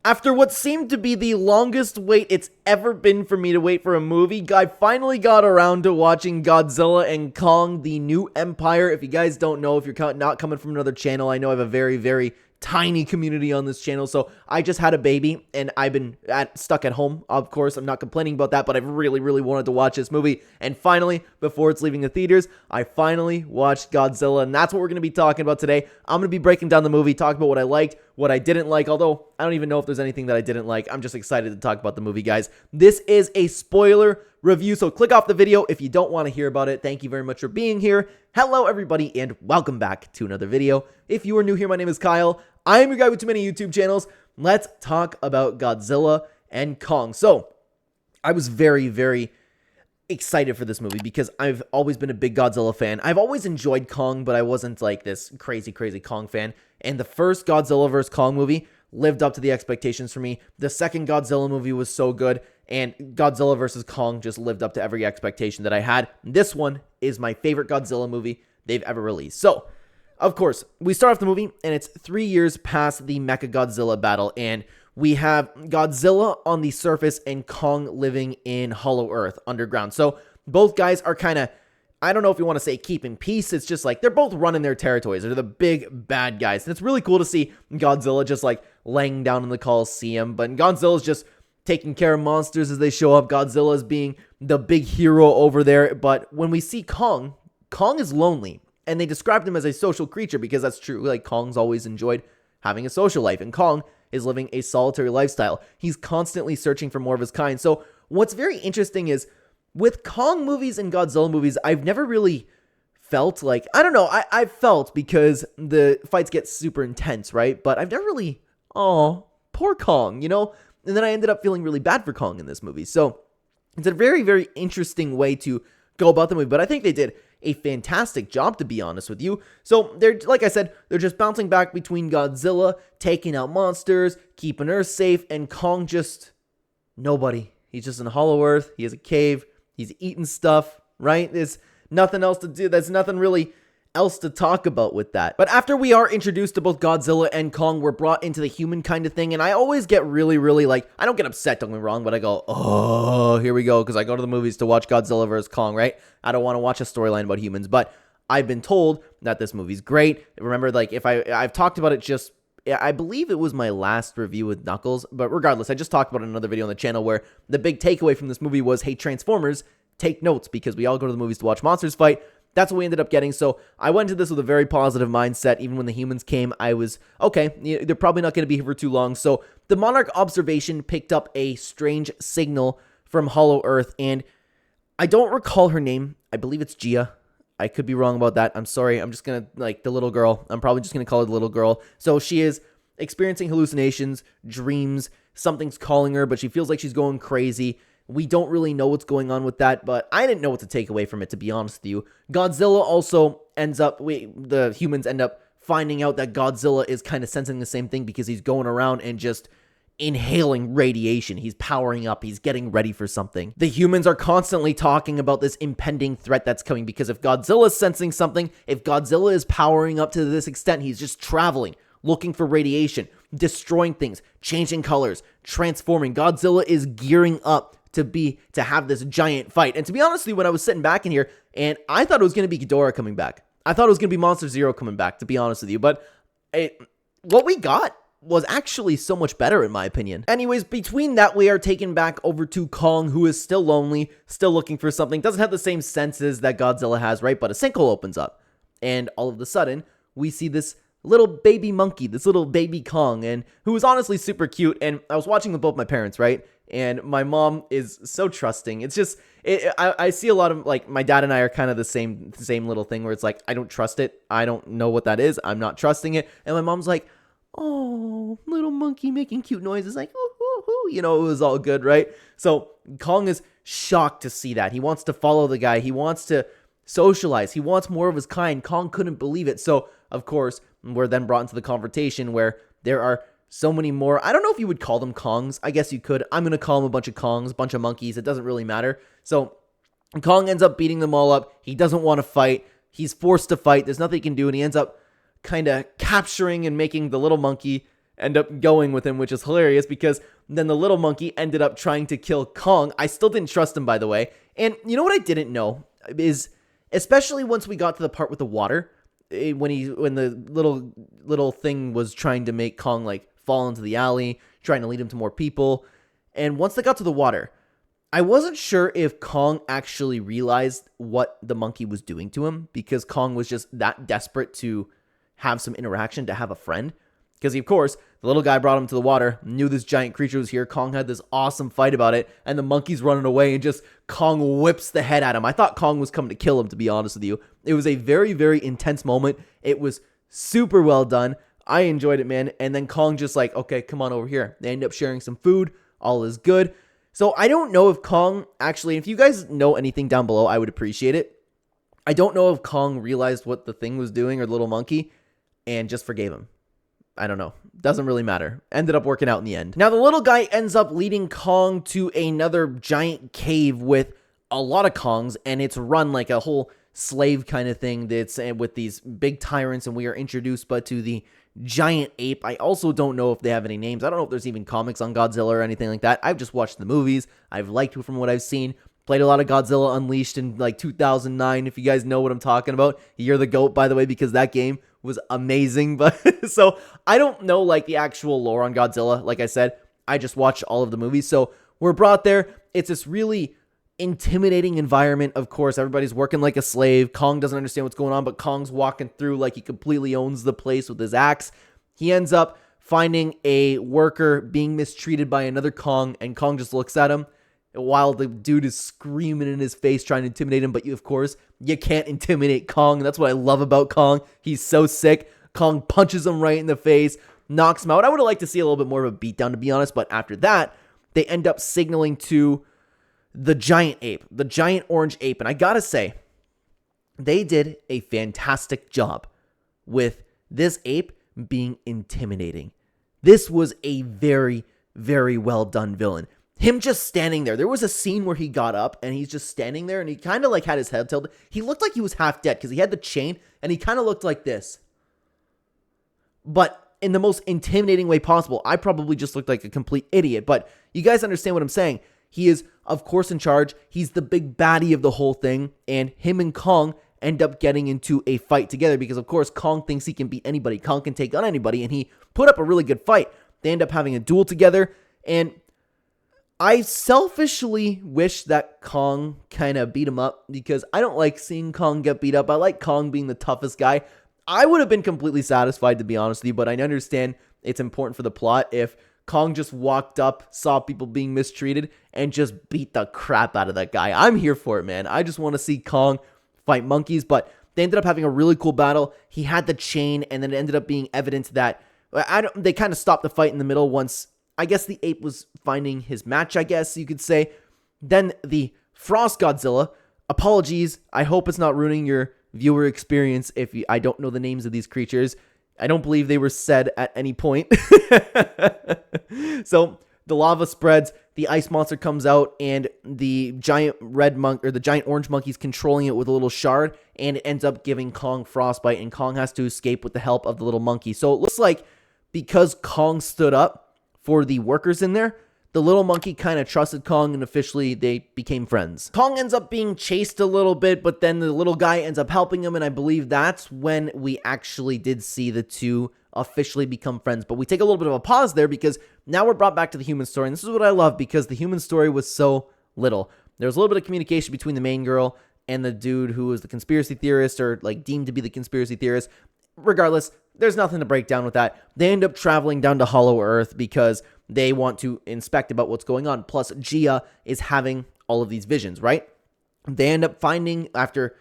After what seemed to be the longest wait it's ever been for me to wait for a movie, I finally got around to watching Godzilla and Kong: The New Empire. If you guys don't know, if you're not coming from another channel, I know I have a very, very tiny community on this channel. So I just had a baby and I've been stuck at home. Of course, I'm not complaining about that, but I've really, really wanted to watch this movie. And finally, before it's leaving the theaters, I finally watched Godzilla, and that's what we're going to be talking about today. I'm going to be breaking down the movie, talking about what I liked, what I didn't like, although I don't even know if there's anything that I didn't like. I'm just excited to talk about the movie, guys. This is a spoiler review, so click off the video if you don't want to hear about it. Thank you very much for being here. Hello, everybody, and welcome back to another video. If you are new here, my name is Kyle. I am your guy with too many YouTube channels. Let's talk about Godzilla and Kong. So, I was very, very excited for this movie because I've always been a big Godzilla fan. I've always enjoyed Kong, but I wasn't like this crazy, crazy Kong fan. And the first Godzilla vs. Kong movie lived up to the expectations for me. The second Godzilla movie was so good, and Godzilla vs. Kong just lived up to every expectation that I had. This one is my favorite Godzilla movie they've ever released. So, of course, we start off the movie, and it's 3 years past the Mechagodzilla battle, and we have Godzilla on the surface and Kong living in Hollow Earth underground. So both guys are kind of, I don't know if you want to say keeping peace. It's just like they're both running their territories. They're the big bad guys. And it's really cool to see Godzilla just like laying down in the Coliseum. But Godzilla's just taking care of monsters as they show up. Godzilla's being the big hero over there. But when we see Kong, Kong is lonely. And they described him as a social creature because that's true. Like, Kong's always enjoyed having a social life. And Kong is living a solitary lifestyle. He's constantly searching for more of his kind. So what's very interesting is with Kong movies and Godzilla movies, I've never really felt like, I don't know, I've felt because the fights get super intense, right? But I've never really, oh, poor Kong, you know? And then I ended up feeling really bad for Kong in this movie. So it's a very, very interesting way to go about the movie. But I think they did a fantastic job, to be honest with you. So they're, like I said, they're just bouncing back between Godzilla taking out monsters, keeping Earth safe, and Kong just nobody. He's just in Hollow Earth. He has a cave. He's eating stuff, right? There's nothing else to do. There's nothing really else to talk about with that. But after we are introduced to both Godzilla and Kong, we're brought into the human kind of thing, and I always get really, really like, I don't get upset, don't get me wrong, but I go, oh, here we go, because I go to the movies to watch Godzilla vs. Kong, right? I don't want to watch a storyline about humans, but I've been told that this movie's great. Remember, like, if I've talked about it just, I believe it was my last review with Knuckles, but regardless, I just talked about it in another video on the channel where the big takeaway from this movie was, hey, Transformers, take notes, because we all go to the movies to watch monsters fight. That's what we ended up getting. So I went into this with a very positive mindset. Even when the humans came, I was, okay, they're probably not going to be here for too long. So the Monarch observation picked up a strange signal from Hollow Earth, and I don't recall her name. I believe it's Gia. I could be wrong about that. I'm sorry. I'm just going to, like, the little girl. I'm probably just going to call her the little girl. So she is experiencing hallucinations, dreams. Something's calling her, but she feels like she's going crazy. We don't really know what's going on with that, but I didn't know what to take away from it, to be honest with you. Godzilla also ends up, the humans end up finding out that Godzilla is kind of sensing the same thing because he's going around and just inhaling radiation. He's powering up. He's getting ready for something. The humans are constantly talking about this impending threat that's coming because if Godzilla's sensing something, if Godzilla is powering up to this extent, he's just traveling, looking for radiation, destroying things, changing colors, transforming. Godzilla is gearing up to have this giant fight. And to be honest with you, when I was sitting back in here, and I thought it was going to be Ghidorah coming back. I thought it was going to be Monster Zero coming back, to be honest with you. But what we got was actually so much better, in my opinion. Anyways, between that, we are taken back over to Kong, who is still lonely, still looking for something. Doesn't have the same senses that Godzilla has, right? But a sinkhole opens up. And all of a sudden, we see this little baby monkey, this little baby Kong, and who is honestly super cute. And I was watching with both my parents, right? And my mom is so trusting. It's just, I see a lot of, like, my dad and I are kind of the same little thing where it's like, I don't trust it. I don't know what that is. I'm not trusting it. And my mom's like, oh, little monkey making cute noises, like, ooh, ooh, ooh. You know, it was all good, right? So Kong is shocked to see that. He wants to follow the guy. He wants to socialize. He wants more of his kind. Kong couldn't believe it. So, of course, we're then brought into the confrontation where there are so many more. I don't know if you would call them Kongs. I guess you could. I'm going to call them a bunch of Kongs, a bunch of monkeys. It doesn't really matter. So Kong ends up beating them all up. He doesn't want to fight. He's forced to fight. There's nothing he can do. And he ends up kind of capturing and making the little monkey end up going with him, which is hilarious because then the little monkey ended up trying to kill Kong. I still didn't trust him, by the way. And you know what I didn't know is, especially once we got to the part with the water, when the little thing was trying to make Kong like fall into the alley, trying to lead him to more people, and once they got to the water, I wasn't sure if Kong actually realized what the monkey was doing to him, because Kong was just that desperate to have some interaction, to have a friend. Because, of course, the little guy brought him to the water, knew this giant creature was here. Kong had this awesome fight about it, and the monkey's running away, and just Kong whips the head at him. I thought Kong was coming to kill him, to be honest with you. It was a very, very intense moment. It was super well done. I enjoyed it, man. And then Kong just like, okay, come on over here. They end up sharing some food. All is good. So I don't know if Kong actually, if you guys know anything down below, I would appreciate it. I don't know if Kong realized what the thing was doing, or the little monkey, and just forgave him. I don't know. Doesn't really matter. Ended up working out in the end. Now, the little guy ends up leading Kong to another giant cave with a lot of Kongs, and it's run like a whole slave kind of thing that's with these big tyrants, and we are introduced but to the giant ape. I also don't know if they have any names. I don't know if there's even comics on Godzilla or anything like that. I've just watched the movies. I've liked it from what I've seen. Played a lot of Godzilla Unleashed in like 2009, if you guys know what I'm talking about. You're the GOAT, by the way, because that game was amazing. But so I don't know like the actual lore on Godzilla. Like I said, I just watched all of the movies. So we're brought there. It's this really intimidating environment. Of course, everybody's working like a slave. Kong doesn't understand what's going on, but Kong's walking through like he completely owns the place with his axe. He ends up finding a worker being mistreated by another Kong, and Kong just looks at him while the dude is screaming in his face trying to intimidate him. But of course, you can't intimidate Kong. That's what I love about Kong. He's so sick. Kong punches him right in the face, knocks him out. I would have liked to see a little bit more of a beatdown, to be honest, but after that, they end up signaling to the giant ape, the giant orange ape. And I gotta say, they did a fantastic job with this ape being intimidating. This was a very, very well done villain. Him just standing there. There was a scene where he got up and he's just standing there, and he kind of like had his head tilted. He looked like he was half dead because he had the chain, and he kind of looked like this. But in the most intimidating way possible. I probably just looked like a complete idiot, but you guys understand what I'm saying. He is, of course, in charge. He's the big baddie of the whole thing, and him and Kong end up getting into a fight together because, of course, Kong thinks he can beat anybody. Kong can take on anybody, and he put up a really good fight. They end up having a duel together, and I selfishly wish that Kong kind of beat him up because I don't like seeing Kong get beat up. I like Kong being the toughest guy. I would have been completely satisfied, to be honest with you, but I understand it's important for the plot if Kong just walked up, saw people being mistreated, and just beat the crap out of that guy. I'm here for it, man. I just want to see Kong fight monkeys, but they ended up having a really cool battle. He had the chain, and then it ended up being evident that they kind of stopped the fight in the middle once, I guess, the ape was finding his match, I guess you could say. Then the Frost Godzilla, apologies, I hope it's not ruining your viewer experience if I don't know the names of these creatures. I don't believe they were said at any point. So the lava spreads, the ice monster comes out, and the giant the giant orange monkey's controlling it with a little shard, and it ends up giving Kong frostbite, and Kong has to escape with the help of the little monkey. So it looks like because Kong stood up for the workers in there, the little monkey kind of trusted Kong, and officially they became friends. Kong ends up being chased a little bit, but then the little guy ends up helping him, and I believe that's when we actually did see the two officially become friends. But we take a little bit of a pause there because now we're brought back to the human story, and this is what I love because the human story was so little. There was a little bit of communication between the main girl and the dude who was the conspiracy theorist, or like deemed to be the conspiracy theorist. Regardless, there's nothing to break down with that. They end up traveling down to Hollow Earth because they want to inspect about what's going on. Plus, Gia is having all of these visions, right? They end up finding, after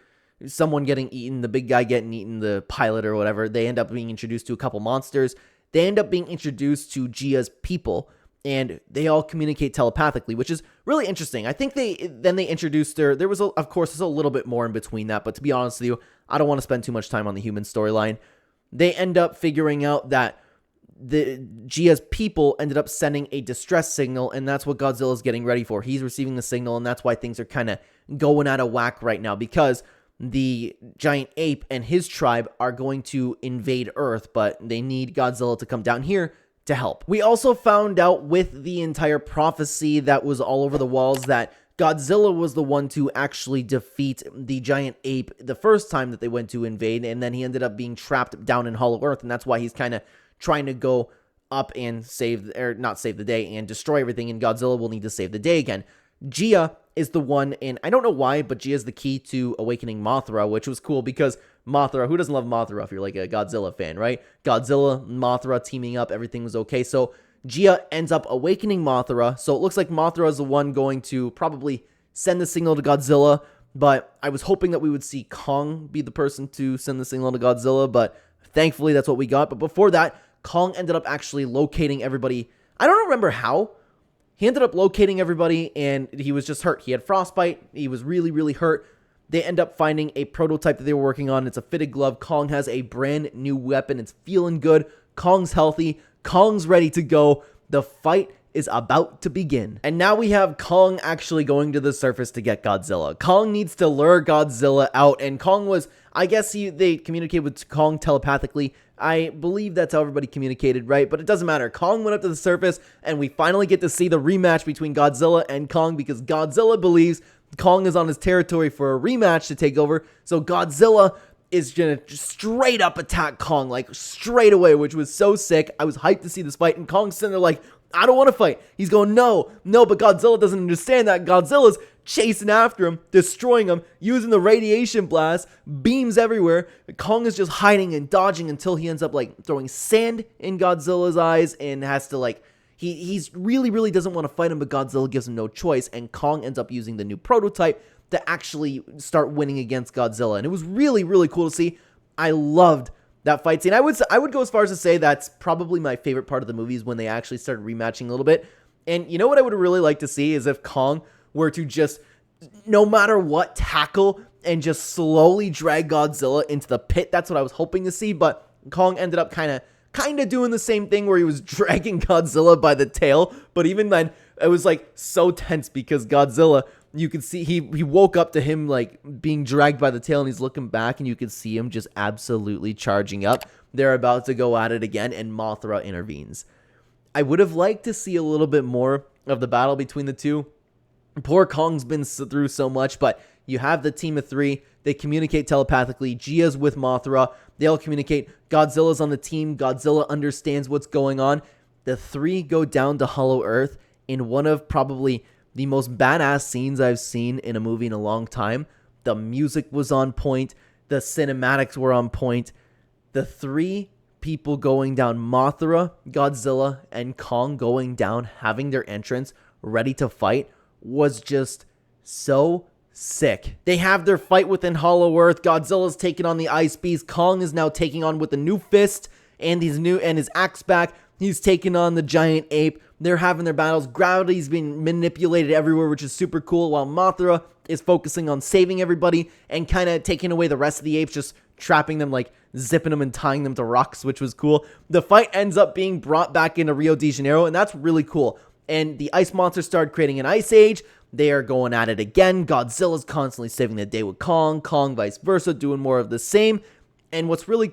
someone getting eaten, the big guy getting eaten, the pilot or whatever, they end up being introduced to a couple monsters. They end up being introduced to Gia's people, and they all communicate telepathically, which is really interesting. I think they introduced there was, of course, there's a little bit more in between that, but to be honest with you, I don't want to spend too much time on the human storyline. They end up figuring out that the Gia's people ended up sending a distress signal, and that's what Godzilla's getting ready for. He's receiving the signal, and that's why things are kind of going out of whack right now, because the giant ape and his tribe are going to invade Earth, but they need Godzilla to come down here to help. We also found out with the entire prophecy that was all over the walls that Godzilla was the one to actually defeat the giant ape the first time that they went to invade, and then he ended up being trapped down in Hollow Earth, and that's why he's kind of trying to go up and not save the day and destroy everything, and Godzilla will need to save the day again. Gia is the one, and I don't know why, but Gia is the key to awakening Mothra, which was cool because Mothra, who doesn't love Mothra if you're like a Godzilla fan, right? Godzilla, Mothra teaming up, everything was okay. So Gia ends up awakening Mothra. So it looks like Mothra is the one going to probably send the signal to Godzilla, but I was hoping that we would see Kong be the person to send the signal to Godzilla, but thankfully that's what we got. But before that, Kong ended up actually locating everybody. I don't remember how. He ended up locating everybody, and he was just hurt. He had frostbite. He was really, really hurt. They end up finding a prototype that they were working on. It's a fitted glove. Kong has a brand new weapon. It's feeling good. Kong's healthy. Kong's ready to go. The fight is about to begin. And now we have Kong actually going to the surface to get Godzilla. Kong needs to lure Godzilla out, and Kong was, I guess they communicated with Kong telepathically. I believe that's how everybody communicated, right? But it doesn't matter. Kong went up to the surface, and we finally get to see the rematch between Godzilla and Kong because Godzilla believes Kong is on his territory for a rematch to take over. So Godzilla is gonna just straight up attack Kong, like straight away, which was so sick. I was hyped to see this fight, and Kong's sitting there like, I don't want to fight. He's going, no, but Godzilla doesn't understand that. Godzilla's chasing after him, destroying him, using the radiation blast, beams everywhere. Kong is just hiding and dodging until he ends up like throwing sand in Godzilla's eyes and has to like, he's really doesn't want to fight him, but Godzilla gives him no choice, and Kong ends up using the new prototype to actually start winning against Godzilla. And it was really cool to see. I loved that fight scene. I would go as far as to say that's probably my favorite part of the movie is when they actually started rematching a little bit. And you know what I would really like to see is if Kong were to just, no matter what, tackle and just slowly drag Godzilla into the pit. That's what I was hoping to see, but Kong ended up kind of doing the same thing where he was dragging Godzilla by the tail. But even then, it was like so tense because Godzilla, you could see he woke up to him like being dragged by the tail, and he's looking back, and you could see him just absolutely charging up. They're about to go at it again, and Mothra intervenes. I would have liked to see a little bit more of the battle between the two. Poor Kong's been through so much, but you have the team of three. They communicate telepathically. Gia's with Mothra. They all communicate. Godzilla's on the team. Godzilla understands what's going on. The three go down to Hollow Earth in one of probably the most badass scenes I've seen in a movie in a long time. The music was on point. The cinematics were on point. The three people going down, Mothra, Godzilla, and Kong going down, having their entrance, ready to fight, was just so sick. They have their fight within Hollow Earth. Godzilla's taking on the Ice Beast. Kong is now taking on with a new fist and his axe back. He's taking on the giant ape. They're having their battles. Gravity's being manipulated everywhere, which is super cool, while Mothra is focusing on saving everybody and kind of taking away the rest of the apes, just trapping them, like zipping them and tying them to rocks, which was cool. The fight ends up being brought back into Rio de Janeiro, and that's really cool. And the ice monsters started creating an ice age. They are going at it again. Godzilla's constantly saving the day with Kong. Kong vice versa, doing more of the same. And what was really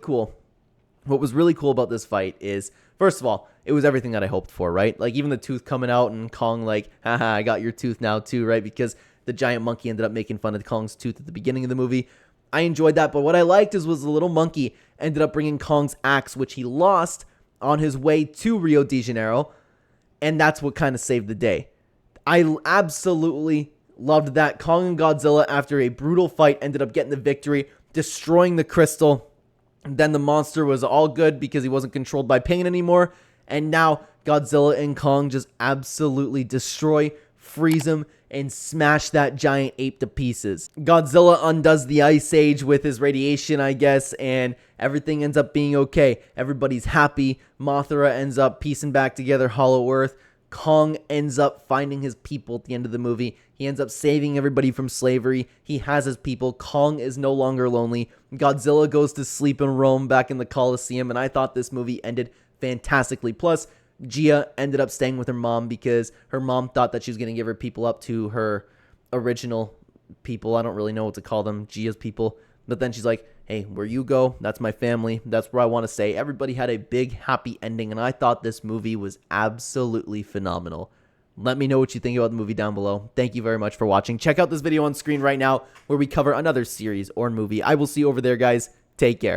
cool about this fight is, first of all, it was everything that I hoped for, right? Like, even the tooth coming out and Kong like, haha, I got your tooth now too, right? Because the giant monkey ended up making fun of Kong's tooth at the beginning of the movie. I enjoyed that, but what I liked was the little monkey ended up bringing Kong's axe, which he lost on his way to Rio de Janeiro, and that's what kind of saved the day. I absolutely loved that. Kong and Godzilla, after a brutal fight, ended up getting the victory, destroying the crystal. Then the monster was all good because he wasn't controlled by pain anymore. And now Godzilla and Kong just absolutely destroy, freeze him, and smash that giant ape to pieces. Godzilla undoes the Ice Age with his radiation, I guess, and everything ends up being okay. Everybody's happy. Mothra ends up piecing back together Hollow Earth. Kong ends up finding his people at the end of the movie. He ends up saving everybody from slavery. He has his people. Kong is no longer lonely. Godzilla goes to sleep in Rome back in the Colosseum, and I thought this movie ended fantastically. Plus, Gia ended up staying with her mom because her mom thought that she was going to give her people up to her original people. I don't really know what to call them, Gia's people. But then she's like, hey, where you go, that's my family. That's where I want to stay. Everybody had a big, happy ending, and I thought this movie was absolutely phenomenal. Let me know what you think about the movie down below. Thank you very much for watching. Check out this video on screen right now where we cover another series or movie. I will see you over there, guys. Take care.